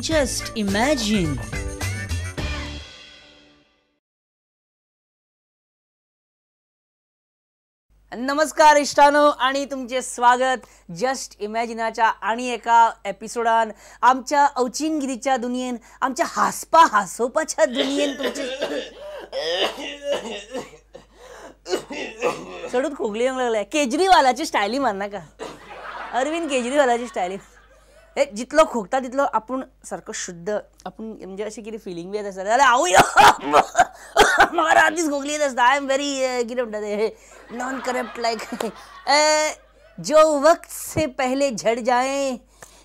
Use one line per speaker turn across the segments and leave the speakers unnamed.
Just imagine. नमस्कार इष्टानो आणि तुमचे स्वागत जस्ट इमॅजिनाच्या आणि एका एपिसोडान आमच्या अवचिंगिरीच्या दुनियेन आमच्या हासोपाच्या दुनियेन तुमचे चढून खोगली येऊन लागलाय. केजरीवालाची स्टायली मार नाका, अरविंद केजरीवालाची स्टायली. हे जितलो खोकता तितलो आपण सारखं शुद्ध आपण म्हणजे अशी किती फिलिंग बी येत असता. अरे आवय म्हाका आधीच खोकली येत असता. आय एम व्हेरी कितें म्हणटा ते नॉन करप्ट लाइक जो वक्त से पहले झड़ जाए,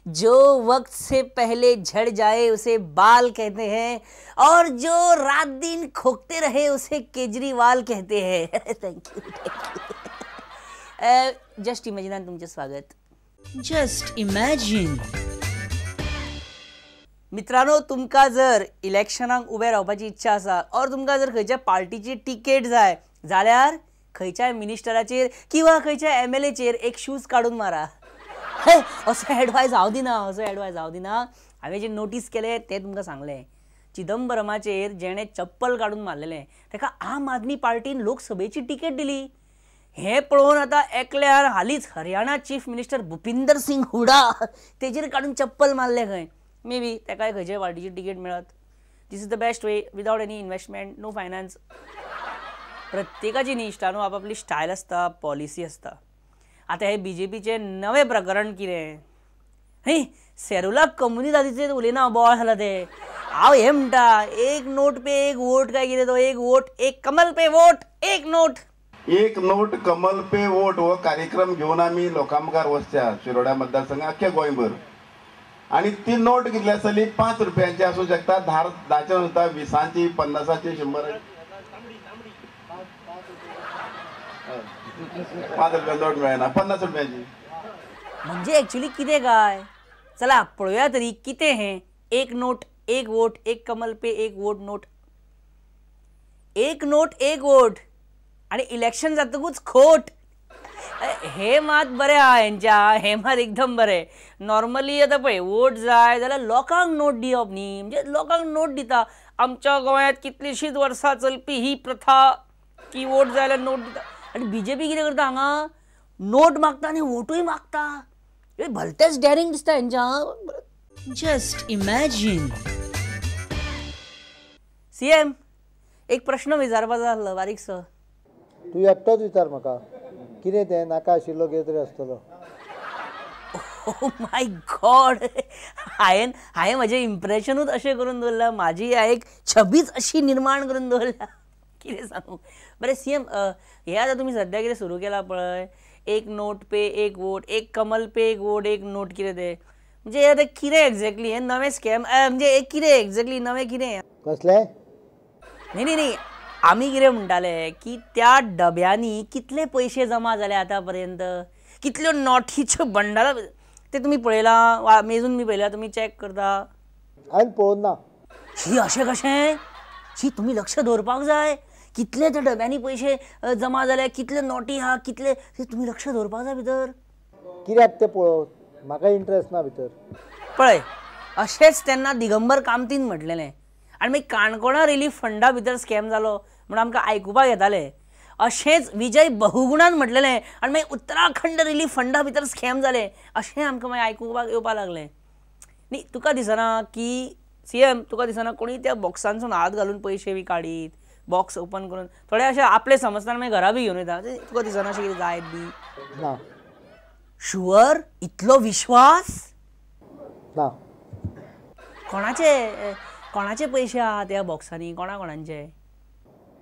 जो वक्त से पहले झड़ जाए उसे बाल कहते हैं और जो रात दिन खोकते रहे उसे केजरीवाल कहते हैं. थँक्यू. जस्ट इमॅजिनान तुमचे स्वागत. Just imagine. मित्रांनो, तुमका जर इलेक्शनाक उबे रावपाची इच्छा आसा और तुमका जर खंयच्या पार्टीची टिकेट जाय जाल्यार खंयच्याय मिनिस्टराचेर किंवा खंयच्या MLAचेर एक शूज काढून मारा. असो एडवायस हांव दिना. हांवें जे नोटीस केले ते तुमकां सांगलें. चिदंबरमाचेर जेणे चप्पल काढून मारलेलें ताका आम आदमी पार्टीन लोकसभेची टिकेट दिली. हे पळोवन आतां एकल्यार हालींच हरियाणा चीफ मिनिस्टर भुपिंदर सिंग हुडा तेजेर काढून चप्पल मारले खंय. मे बी ताकाय खंयच्या पार्टीची टिकेट मेळत. This is the best way without any investment, no finance. प्रत्येकाची न्ही इश्टानो आपापली स्टायल आसता, पॉलिसी आसता. आता हे BJPचे नवे प्रकरण कितें? हे सेरुला कम्युनिदादीचेर उलयना बोवाळ जाला ते. हांव हे म्हणटा एक नोट पे एक वोट काय कितें तो, एक वोट एक कमल पे वोट एक नोट.
एक नोट कमल पे वोट हो कार्यक्रम घेऊन आम्ही लोकां मुखार वचच्या शिरोड्या मतदारसंघ अख्ख्या गोंयभर. आणि ती नोट कितली आसतली? 5 रुपयांची आसूं शकता, 10ची आसता, 20ची, 50ची, 100. 5 रुपया नोट मेळना, 50 रुपयांची.
म्हणजे ऍक्च्युली कितें काय? चला पळोवया तरी कितें हें एक नोट एक वोट एक कमल पे एक वोट नोट. एक नोट एक वोट आणि इलेक्शन जातकूच खोट. हे मात बरें आहा हेंच्या, हे मात एकदम बरें. नॉर्मली आतां पळय वोट जाय जाल्यार लोकांक नोट दिवप न्ही, म्हणजे लोकांक नोट दिता. आमच्या गोंयांत कितलींशींच वर्सां चलपी ही प्रथा की वोट जाय जाल्यार नोट दिता. आणि BJP कितें करता हांगा? नोट मागता आनी वोटूय मागता. हे भलतेच डॅरिंग दिसता हेंच्या. Just imagine. CM एक प्रश्न विचारपाचो आसलो बारीकसो.
तूं एकटोच विचार म्हाका. कितें तें नाका आशिल्लो कितें तरी आसतलो.
Oh my God. हांवें म्हजें इम्प्रेशनूच अशें करून दवरलां, म्हाजी एक छबीच अशी निर्माण करून दवरल्या. कितें सांगू. बरें CM, हे आतां तुमी सद्या कितें सुरू केलां पळय, एक नोट पे एक वोट एक कमल पे एक वोट एक नोट, कितें तें म्हणजे आतां कितें एक्झॅक्टली? हे नवें स्कॅम म्हणजे एक कितें एक्झॅक्टली नवें कितें?
कसलें?
नाही आमी कितें म्हणटाले की त्या डब्यांनी कितले पयशे जमा जाले आतां पर्यंत, कितल्यो नोटीच्यो बंडला ते तुमी पळयलां वा मेजून बी पळयलां? तुमी चॅक करता?
हांवें पळोवन ना.
शी अशें कशें? शी तुमी लक्ष दवरपाक जाय. कितले त्या डब्यांनी पयशे जमा जाले, कितले नोटी आहा, कितले तुमी लक्ष दवरपाक जाय भितर.
कित्याक तें पळोवन? म्हाका इंट्रस्ट ना भितर.
पळय अशेंच तेन्ना दिगंबर कामतीन म्हटलेलें. आनी मागीर काणकोणा रिलीफ फंडा भितर स्कॅम जालो म्हूण आमकां आयकुपाक येतालें. अशेंच विजय बहुगुणान म्हटलेलें आनी मागीर उत्तराखंड रिलीफ फंडा भितर स्कॅम जाले अशें आमकां मागीर आयकुपाक येवपाक लागलें. न्ही तुका दिसना की CM तुका दिसना कोणी त्या बॉक्सांसून हात घालून पयशे बी काडीत, बॉक्स ओपन करून थोडे अशें आपले समजताना मागीर घरा बी घेवन येता? तुका दिसना अशें कितें जायत बी?
ना.
शुअर? इतलो विश्वास?
ना.
कोणाचे पयशे आहा त्या बॉक्सांनी? कोणाचे?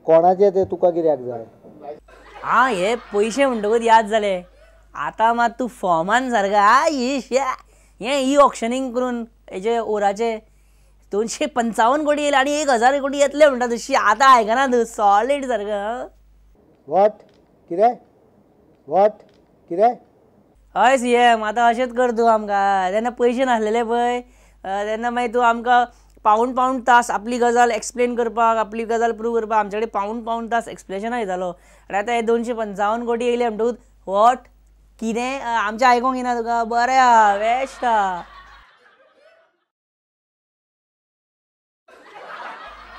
कोणाचे ते तुका कित्याक जाय?
हे पयशे म्हणटकूच याद जाले. आतां मात तूं फॉर्मान सारका हें ई ऑक्शनींग करून हेजे ओराचे 255 कोटी येयले आनी 1000 कोटी येतले म्हणटा तशी. आतां आयकना तूं सॉलीड सारका.
वॉट? कितें?
हय CM आतां अशेंच कर तूं आमकां. तेन्ना पयशे नासलेले पळय तेन्ना मागीर तूं आमकां पाऊण तास आपली गजाल एक्सप्लेन करपाक, आपली गजाल प्रूव करपाक आमचे कडेन पाऊण तास एक्सप्लेशना येतालो. आनी आतां हे 255 कोटी येयले म्हणटकूच वॉट कितें? आमचें आयकोंक येना तुका? बरें आहा, बेस्ट आहा.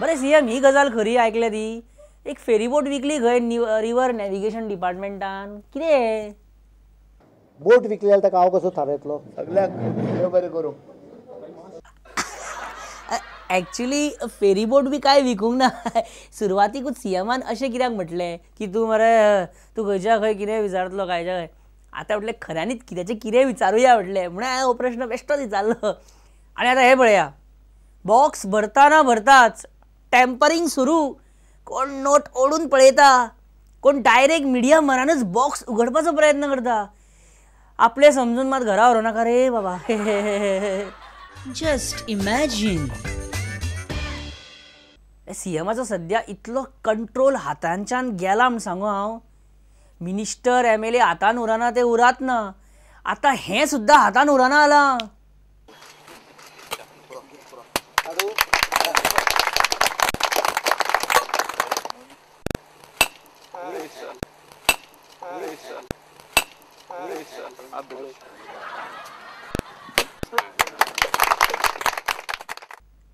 बरे सीएम ही गजाल खरी आयकल्या ती एक फेरीबोट विकली खंय रिवर नॅव्हिगेशन डिपार्टमेंटान कितें
बोट विकली जाल्यार ताका हांव कसो थारयतलो
सगळ्याक देव बरें करूं.
ॲक्च्युली फेरीबोट बी काय विकूंक ना सुरवातीकूच सीएमान अशें कित्याक म्हटलें की तूं मरे तूं खंयच्या खंय कितें विचारतलो कांयच्या खंय आतां म्हटलें खऱ्यांनीच कित्याचें कितें विचारुया म्हटलें म्हणून हांवें हो प्रश्न बेश्टोच विचारलो. आनी आतां हें पळया बॉक्स भरतना भरताच टॅम्परिंग सुरू. कोण नोट ओडून पळयता कोण डायरेक्ट मिडिया मरानच बॉक्स उगडपाचो प्रयत्न करता. आपले समजून मात घरा व्हरो नाका रे बाबा. जस्ट इमॅजिन सीएमाचो सद्या इतलो कंट्रोल हातांच्यान गेला म्हण सांगू हांव. मिनिस्टर MLA हातान उरना ते उरात ना. आतां हें सुद्दां हातान उरना जालां.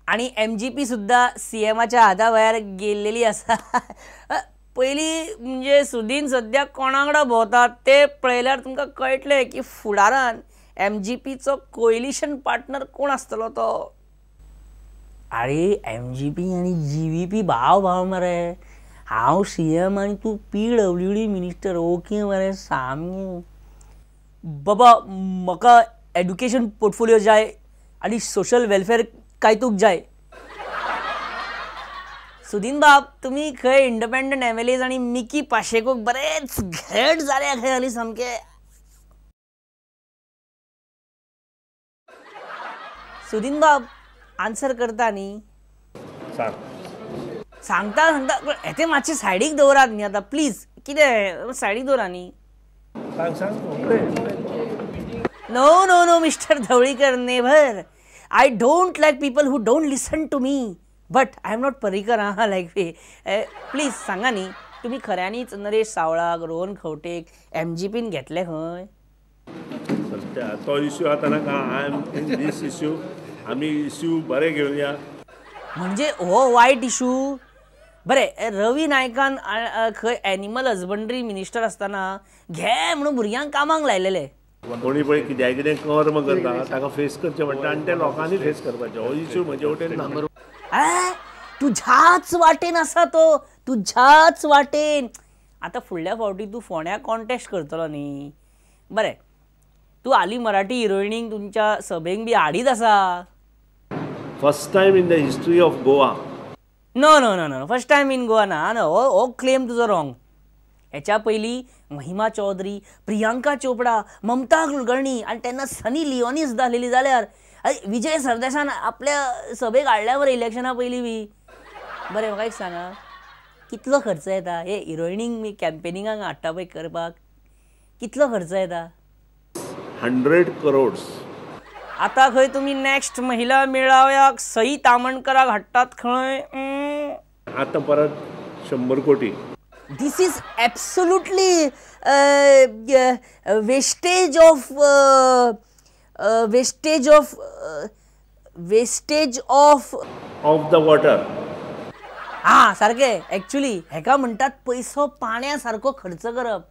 आणि MGP सुद्धा सीएमाच्या हाता भायर गेल्लेली आसा. पयलीं म्हणजे सुदीन सद्या कोणा वांगडा भोंवता ते पळयल्यार तुमकां कळटलें की फुडारान MGPचो कोएलिशन पार्टनर कोण आसतलो तो. अरे MGP आनी GVP भाव भाव मरे. हांव सीएम आनी तूं PWD मिनिस्टर ओके मरे सामकें. बाबा म्हाका एड्युकेशन पोर्टफोलियो जाय आनी सोशल वेलफेअर कायतूक जाय. सुदीन बाब तुम्ही खंय इंडिपेंडंट MLAs आनी मिकी पाशेकोक बरेच घट जाल्या खंय हालीं सामके. सुदीन बाब आन्सर करता न्ही सांगता सांगता हें मातशें सायडीक दवरात न्ही आतां प्लीज. कितें सायडीक दवरा न्ही. No no no mister Dhavalikar never. I don't like people who don't listen to me. But I am not Parrikar like way. Please सांगा न्ही तुम्ही खऱ्यांनीच नरेश सावळाक रोहन खंवटेक MGPन घेतले खंय.
सध्या तो इश्यू आता नाका. I am in this issue. आमी इश्यू बरे घेवया.
म्हणजे हो वायट इशू. बरें रवी नायकान खंय एनिमल हजबंड्री मिनिस्टर आसतना घे म्हणून भुरग्यांक कामाक लायलेले.
कोणी पळय कित्याक कितें कर्म करता ताका फेस करचें पडटा आनी ते लोकांनी फेस करपाचें. हो इश्यू म्हजे वटेन ना.
तुझ्याच वाटेन आसा तो. तुझ्याच वाटेन. आतां फुडल्या फावटी तूं फोंड्या कॉन्टेस्ट करतलो न्ही. बरें तूं हालीं मराठी हिरोइनीक तुमच्या सभेक बी हाडीत आसा.
First time in the history of Goa.
No no no no first time in Goa ना. हो क्लेम तुजो रॉंग. हेच्या पयलीं महिमा चौधरी प्रियांका चोपडा ममता कुलकर्णी आनी तेन्ना सनी लिओनी सुद्दां आसलेली जाल्यार विजय सरदेशान आपल्या सभेक हाडल्या बरें इलेक्शना पयलीं बी. बरें म्हाका एक सांगा कितलो खर्च येता हे हिरोइनीक बी कॅम्पेनिंगाक हाडटा पळय करपाक कितलो खर्च येता.
100 crores.
आतां खंय तुमी नेक्स्ट महिला मेळाव्याक सई तामणकराक हाडटात खंय.
आतां परत 100 कोटी.
This is absolutely wastage
of the water.
हां सारकें. एक्चुअली हेका म्हणटात पयसो पाण्या सारको खर्च करप.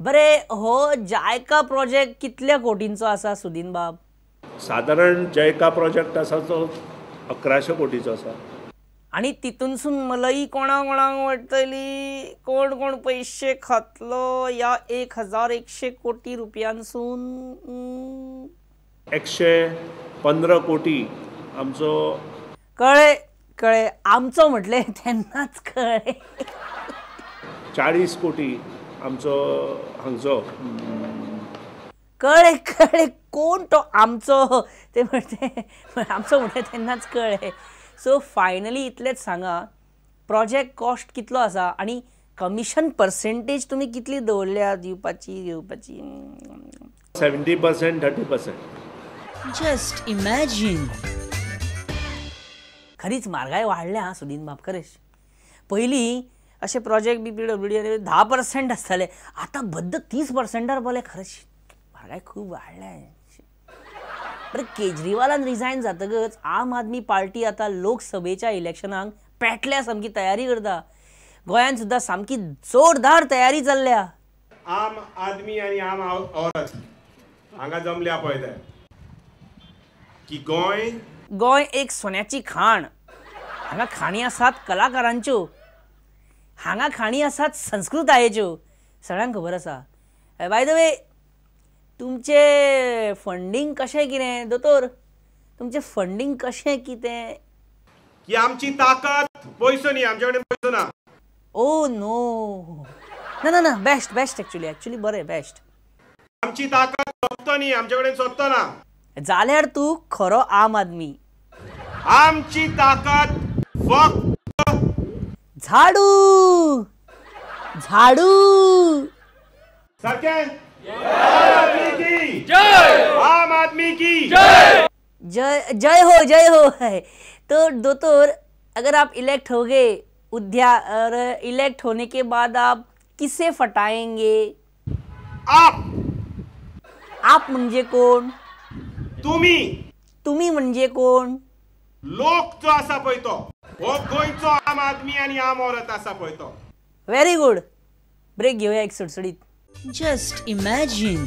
बरें हो जायका प्रोजेक्ट कितल्या कोटींचो आसा सुदीन बाब.
साधारण जयका प्रोजेक्ट आसा तो 1100 कोटीचो आसा.
आणि तितूनसून मलाही कोणाक वाटतली कोण कोण पैसे खातलो या 1100 कोटी रुपयांसून.
115 कोटी आमचो.
कळे कळे आमचो म्हटले तेन्नाच कळे.
40 कोटी आमचो हांगचो.
कळे कळे कोण तो आमचो ते म्हणते आमचो म्हटले तेन्नाच कळे. सो फायनली इतलेच सांगा प्रोजेक्ट कॉस्ट कितलो आसा आनी कमिशन पर्सेंटेज तुम्ही कितली दवरल्या दिवपाची घेवपाची.
70% 30%.
Just imagine. खरीच म्हारगाय वाडल्या सुदीन बाब खरेच. पयलीं अशे प्रोजेक्ट बी PWD 10% आसताले आतां बद्द 30%. बोले खरेच म्हारगाय खूब वाडल्या. बरं केजरीवालान रिजायन जातकच आम आदमी पार्टी आता लोकसभेच्या इलेक्शनाक पेटल्या सामकी तयारी करता. गोंयांत सुद्दां सामकी जोरदार तयारी चल्ल्या.
आम आदमी आणि आम औरत हांगा जमल्या पळय ते की
गोंय एक सोन्याची खाण. हांगा खाणी आसात कलाकारांच्यो, हांगा खाणी आसात संस्कृतायेच्यो. सगळ्यांक खबर आसा. बाय द वे, तुमचे फंडींग कशें कितें दोतोर? तुमचें फंडींग कशें कितें?
की आमची ताकद पयसो न्ही, आमचे कडेन पयसो ना.
ओ नो, ना ना बेस्ट एक्चुली बरें बेस्ट.
आमची ताकद सोदतो न्ही, आमचे कडेन सोदतो ना.
जाल्यार तूं खरो आम आदमी.
आमची ताकद फक्त
झाडू
सारकें. आम आदमी की
जय हो. तो दोतोर, अगर आप इलेक्ट हो गए और इलेक्ट होने के बाद आप किसे फटाएंगे? आप म्हणजे कोण? तुम्ही म्हणजे कोण?
लोक जो आसा पळय तो, हो गोंयचो आम आदमी आणि आम औरत आसा पळय तो.
Very good. ब्रेक घेऊया एक सुटसुटीत.
Just imagine